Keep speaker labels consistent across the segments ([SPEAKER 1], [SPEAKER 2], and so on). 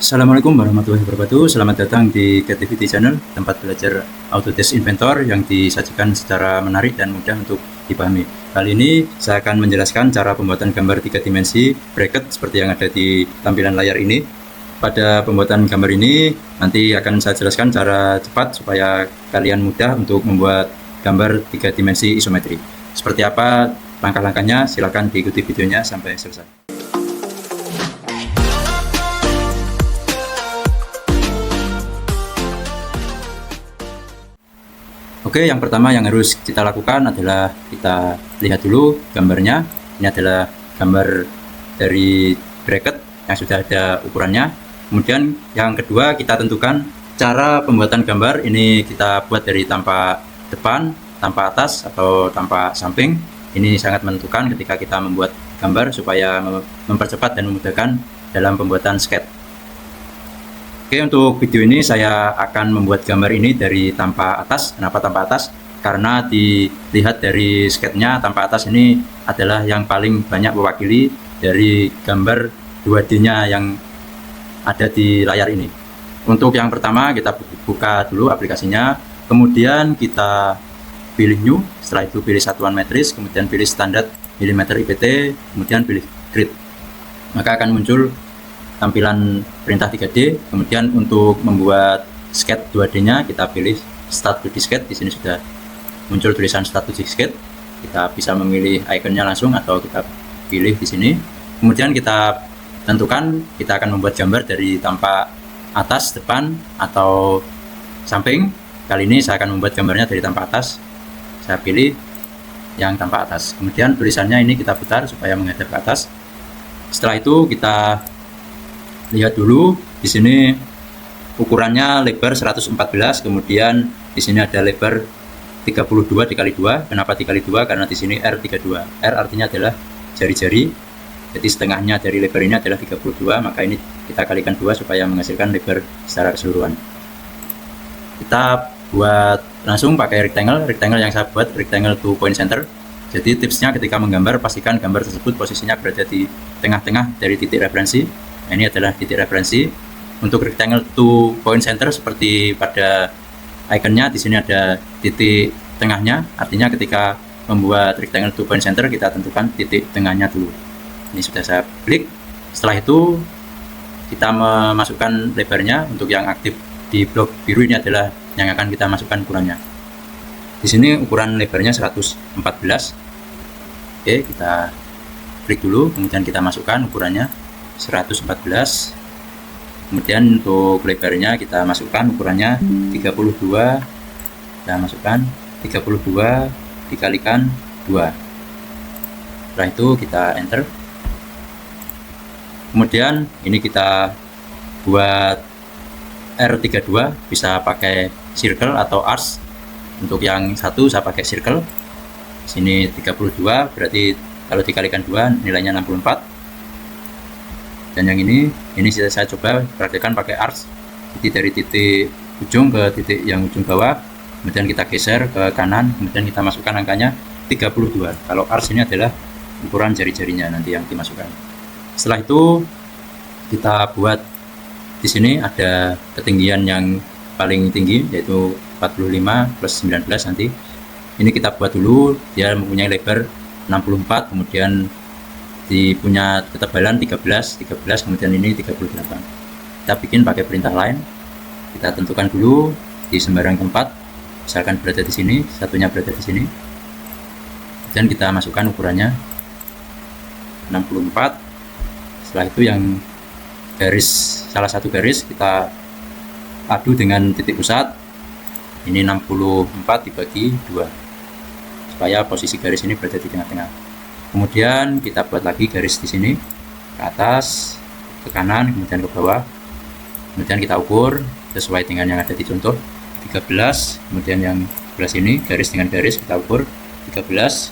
[SPEAKER 1] Assalamualaikum warahmatullahi wabarakatuh. Selamat datang di Creativity Channel, tempat belajar Autodesk Inventor yang disajikan secara menarik dan mudah untuk dipahami. Kali ini saya akan menjelaskan cara pembuatan gambar 3 dimensi bracket seperti yang ada di tampilan layar ini. Pada pembuatan gambar ini nanti akan saya jelaskan cara cepat supaya kalian mudah untuk membuat gambar 3 dimensi isometri. Seperti apa langkah-langkahnya? Silakan diikuti videonya sampai selesai. Oke, yang pertama yang harus kita lakukan adalah kita lihat dulu gambarnya. Ini adalah gambar dari bracket yang sudah ada ukurannya. Kemudian yang kedua kita tentukan cara pembuatan gambar. Ini kita buat dari tampak depan, tampak atas, atau tampak samping. Ini sangat menentukan ketika kita membuat gambar supaya mempercepat dan memudahkan dalam pembuatan sketch. Oke, untuk video ini saya akan membuat gambar ini dari tampak atas. Kenapa tampak atas? Karena dilihat dari sketnya, tampak atas ini adalah yang paling banyak mewakili dari gambar 2D-nya yang ada di layar ini. Untuk yang pertama kita buka dulu aplikasinya, kemudian kita pilih new, setelah itu pilih satuan metris, kemudian pilih standar milimeter IPT, kemudian pilih grid. Maka akan muncul tampilan perintah 3D. Kemudian untuk membuat sketch 2D-nya kita pilih Start 2D Sketch. Di sini sudah muncul tulisan Start 2D Sketch. Kita bisa memilih ikonnya langsung atau kita pilih di sini. Kemudian kita tentukan kita akan membuat gambar dari tampak atas, depan, atau samping. Kali ini saya akan membuat gambarnya dari tampak atas. Saya pilih yang tampak atas. Kemudian tulisannya ini kita putar supaya menghadap ke atas. Setelah itu kita lihat dulu di sini ukurannya lebar 114, kemudian di sini ada lebar 32 dikali 2. Kenapa dikali 2? Karena di sini R32. R artinya adalah jari-jari. Jadi setengahnya dari lebar ini adalah 32, maka ini kita kalikan 2 supaya menghasilkan lebar secara keseluruhan. Kita buat langsung pakai rectangle. Rectangle yang saya buat rectangle to point center. Jadi tipsnya ketika menggambar pastikan gambar tersebut posisinya berada di tengah-tengah dari titik referensi. Nah, ini adalah titik referensi. Untuk rectangle to point center seperti pada ikonnya di sini ada titik tengahnya. Artinya ketika membuat rectangle to point center kita tentukan titik tengahnya dulu. Ini sudah saya klik. Setelah itu kita memasukkan lebarnya. Untuk yang aktif di blok biru ini adalah yang akan kita masukkan ukurannya. Di sini ukuran lebarnya 114. Oke, kita klik dulu, kemudian kita masukkan ukurannya 114. Kemudian untuk lebarnya kita masukkan ukurannya 32. Kita masukkan 32 dikalikan 2. Setelah itu kita enter. Kemudian ini kita buat R32, bisa pakai circle atau arcs. Untuk yang satu saya pakai circle. Sini 32, berarti kalau dikalikan 2 nilainya 64. Dan yang ini saya coba praktekkan pakai arcs. Jadi dari titik ujung ke titik yang ujung bawah, kemudian kita geser ke kanan, kemudian kita masukkan angkanya 32. Kalau arcs ini adalah ukuran jari-jarinya nanti yang dimasukkan. Setelah itu kita buat di sini ada ketinggian yang paling tinggi yaitu 45 plus 19 nanti. Ini kita buat dulu, dia mempunyai lebar 64, kemudian punya ketebalan 13, kemudian ini 38. Kita bikin pakai perintah line. Kita tentukan dulu di sembarang tempat, misalkan berada di sini, satunya berada di sini. Dan kita masukkan ukurannya 64. Setelah itu yang garis, salah satu garis kita padu dengan titik pusat. Ini 64 dibagi 2 supaya posisi garis ini berada di tengah-tengah. Kemudian kita buat lagi garis di sini ke atas, ke kanan, kemudian ke bawah. Kemudian kita ukur sesuai dengan yang ada di contoh 13. Kemudian yang sebelah sini garis dengan garis kita ukur 13.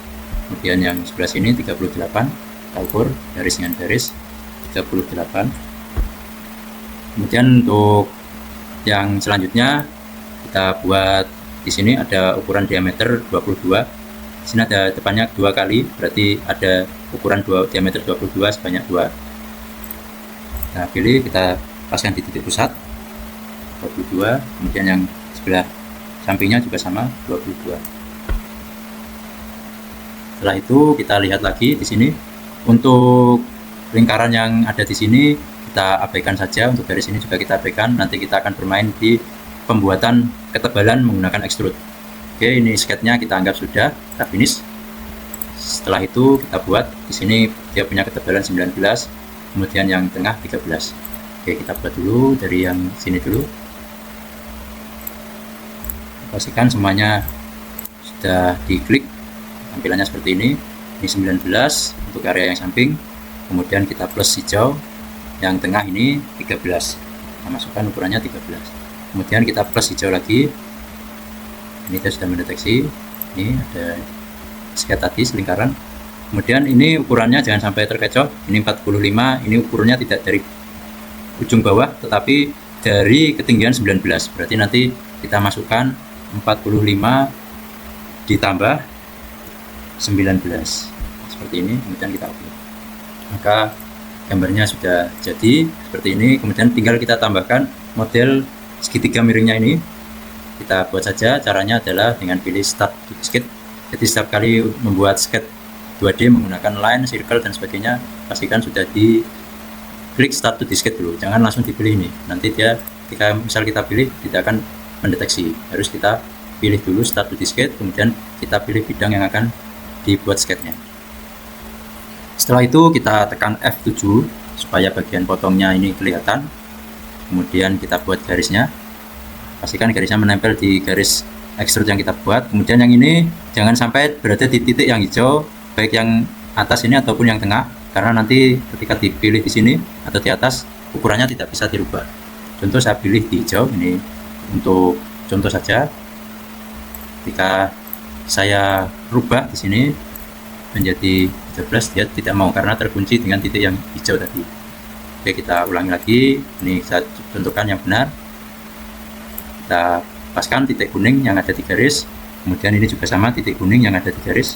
[SPEAKER 1] Kemudian yang sebelah sini 38, kita ukur garis dengan garis 38. Kemudian untuk yang selanjutnya kita buat di sini ada ukuran diameter 22. Di sini ada depannya 2 kali, berarti ada ukuran diameter 22 sebanyak 2. Kita pilih, kita paskan di titik pusat 22, kemudian yang sebelah sampingnya juga sama 22. Setelah itu kita lihat lagi di sini untuk lingkaran yang ada di sini kita abaikan saja, untuk garis ini juga kita abaikan. Nanti kita akan bermain di pembuatan ketebalan menggunakan extrude. Oke, ini sketnya kita anggap sudah, kita finish. Setelah itu kita buat di sini dia punya ketebalan 19, kemudian yang tengah 13. Oke, kita buat dulu dari yang sini dulu. Pastikan semuanya sudah diklik, tampilannya seperti ini 19 untuk area yang samping, kemudian kita plus hijau, yang tengah ini 13, kita masukkan ukurannya 13, kemudian kita plus hijau lagi, ini kita sudah mendeteksi, ini ada sket tadi selingkaran, kemudian ini ukurannya jangan sampai terkecoh, ini 45, ini ukurannya tidak dari ujung bawah tetapi dari ketinggian 19, berarti nanti kita masukkan 45 ditambah 19 seperti ini, kemudian kita upload. Maka gambarnya sudah jadi seperti ini, kemudian tinggal kita tambahkan model segitiga miringnya ini. Kita buat saja, caranya adalah dengan pilih start to sketch. Jadi setiap kali membuat sketch 2D menggunakan line, circle dan sebagainya, pastikan sudah di klik start to sketch dulu, jangan langsung dipilih ini, nanti dia ketika misal kita pilih tidak akan mendeteksi, harus kita pilih dulu start to sketch, kemudian kita pilih bidang yang akan dibuat sketchnya. Setelah itu kita tekan F7 supaya bagian potongnya ini kelihatan, kemudian kita buat garisnya, pastikan garisnya menempel di garis extrude yang kita buat. Kemudian yang ini jangan sampai berada di titik yang hijau, baik yang atas ini ataupun yang tengah, karena nanti ketika dipilih di sini atau di atas ukurannya tidak bisa dirubah. Contoh saya pilih di hijau, ini untuk contoh saja. Ketika saya rubah di sini menjadi 13, dia tidak mau karena terkunci dengan titik yang hijau tadi. Oke, kita ulangi lagi, ini saya contohkan yang benar. Kita paskan titik kuning yang ada di garis, kemudian ini juga sama titik kuning yang ada di garis.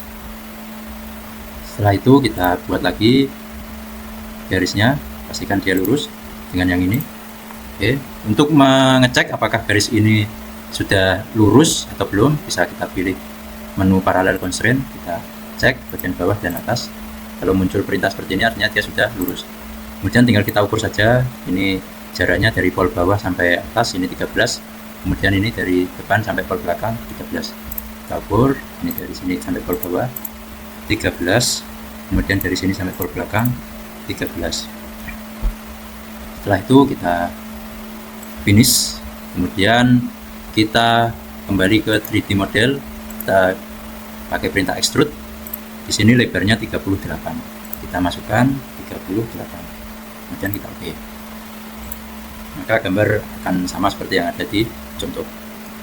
[SPEAKER 1] Setelah itu kita buat lagi garisnya, pastikan dia lurus dengan yang ini. Oke, untuk mengecek apakah garis ini sudah lurus atau belum, bisa kita pilih menu parallel constraint, kita cek bagian bawah dan atas. Kalau muncul perintah seperti ini artinya dia sudah lurus. Kemudian tinggal kita ukur saja, ini jaraknya dari pol bawah sampai atas ini 13, kemudian ini dari depan sampai pol belakang 13. Kita ukur, ini dari sini sampai pol bawah 13, kemudian dari sini sampai pol belakang 13. Setelah itu kita finish, kemudian kita kembali ke 3D model, kita pakai perintah extrude. Di sini lebarnya 38, kita masukkan 38, kemudian kita oke. Maka gambar akan sama seperti yang ada di contoh.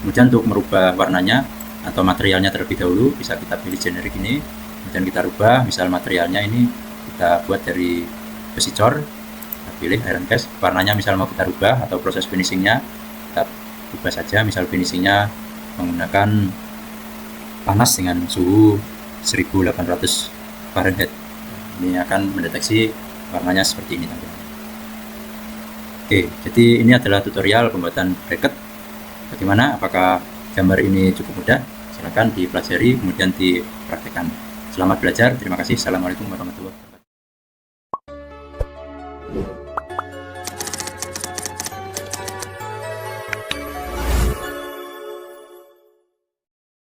[SPEAKER 1] Kemudian untuk merubah warnanya atau materialnya terlebih dahulu, bisa kita pilih generik ini, kemudian kita rubah, misal materialnya ini kita buat dari besi cor, kita pilih iron cast, warnanya misal mau kita rubah, atau proses finishingnya kita rubah saja, misal finishingnya menggunakan panas dengan suhu 1800 Fahrenheit. Ini akan mendeteksi warnanya seperti ini tampilannya. Oke, jadi ini adalah tutorial pembuatan bracket. Bagaimana? Apakah gambar ini cukup mudah? Silahkan dipelajari kemudian dipraktekkan. Selamat belajar, terima kasih. Assalamualaikum warahmatullahi wabarakatuh.